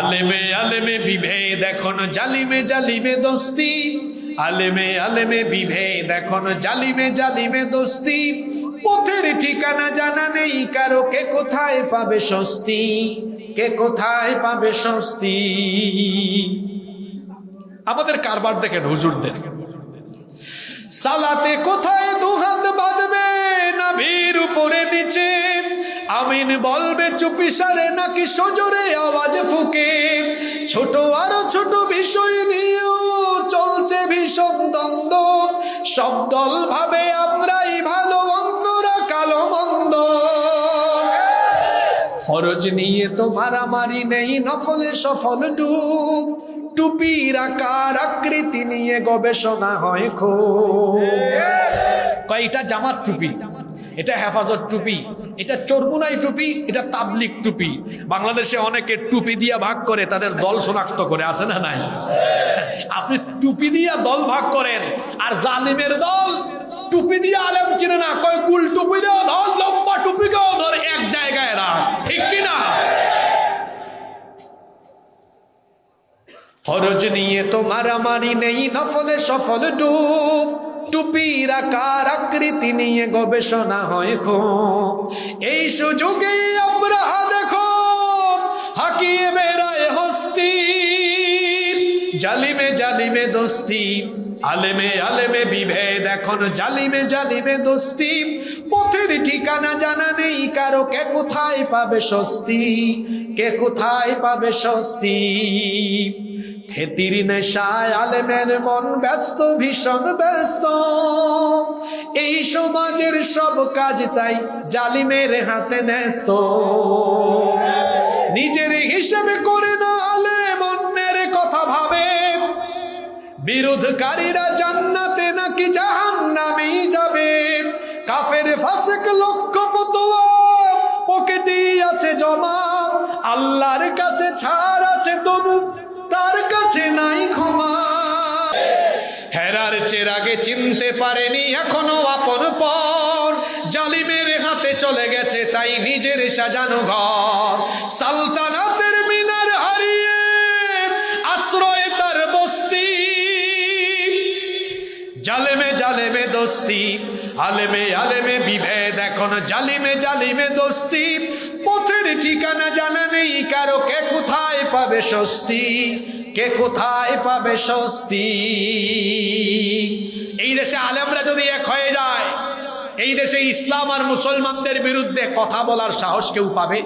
আলেমে আলেমে বিভেদ এখন জালিমে জালিমে দোস্তি, আলেমে আলেমে বিভেদ এখন জালিমে জালিমে দোস্তি। পথের ঠিকানা জানা নেই কারো, কে কোথায় পাবে স্বস্তি, কে কোথায় পাবে স্বস্তি। আমাদের কারবার দেখেন হুজুরদের, সালাতে কোথায় দুহাত বাঁধবে নাভির উপরে নিচে, আমিন বলবে চুপি সারে নাকি সজোরে আওয়াজ ফুকে। ছোট আরো ছোট বিষয় নিয়েও চলছে ভীষণ দ্বন্দ্ব, সব দল ভাবে আমরাই ভালো অন্যরা কালো মন্দ। ফরজ নিয়ে তো মারামারি নেই, নফলে সফল ডুব, টুপির আকার আকৃতি নিয়ে গবেষণা হয় খুব। কয়টা জামাত টুপি, এটা হেফাজত টুপি, এটা চরমুনাই টুপি, এটা তাবলিগ টুপি। বাংলাদেশে অনেকে টুপি দিয়া ভাগ করে তাদের দল শনাক্ত করে, আছে না নাই? আপনি টুপি দিয়া দল ভাগ করেন, আর জালিমের দল টুপি দিয়া আলেম চিনে না, কয় গুল টুপি দেও ধর, লম্বা টুপিকেও ধর, এক জায়গায় রাখ, ঠিক কিনা? ফরজ নিয়ে তো মারামারি নেই, নফলে সফল ডুব, টুপির আকার আকৃতি নিয়ে গবেষণা হয় খুব। এই সুযোগে আমরা দেখো হাকিয়ে বেড়ায় হস্তি, জালিমে জালিমে দোস্তি, আলেমে আলেমে বিভেদ এখন জালিমে জালিমে দোস্তি। পথের ঠিকানা জানা নেই কারো, কে কোথায় পাবে স্বস্তি, কে কোথায় পাবে স্বস্তি। খেতির নেশায় আলেমের মন ব্যস্ত, ভীষণ ব্যস্ত, এই সমাজের সব কাজ তাই জালিমের হাতে ন্যস্ত। নিজের হিসেবে করে না আলেম, অন্যের কথা ভাবে, বিরোধকারীরা জান্নাতে নাকি জাহান্নামেই যাবে। কাফের ফাসিক লক্ষ ফতোয়া পকেটেই আছে জমা, আল্লাহর কাছে ছাড় আছে তবু তার কাছে নাই ক্ষমা। হেরার চেরাগে চিনতে পারেনি এখনো আপন পর, জালিমের হাতে চলে গেছে তাই নিজের সাজানো ঘর। সালতানাতের মিনার হারিয়ে আশ্রয় তার বস্তি, জালেমে জালেমে দোস্তি, আলেমে আলেমে বিভেদ এখন জালিমে জালিমে দোস্তি। পথের ঠিকানা জানা নেই কারো, কে কোথায় পাবে স্বস্তি, কে কোথায় পাবে স্বস্তি। এই দেশে আলেমরা যদি এক হয়ে যায়, এই দেশে ইসলাম আর মুসলমানদের বিরুদ্ধে কথা বলার সাহস কেউ পাবে?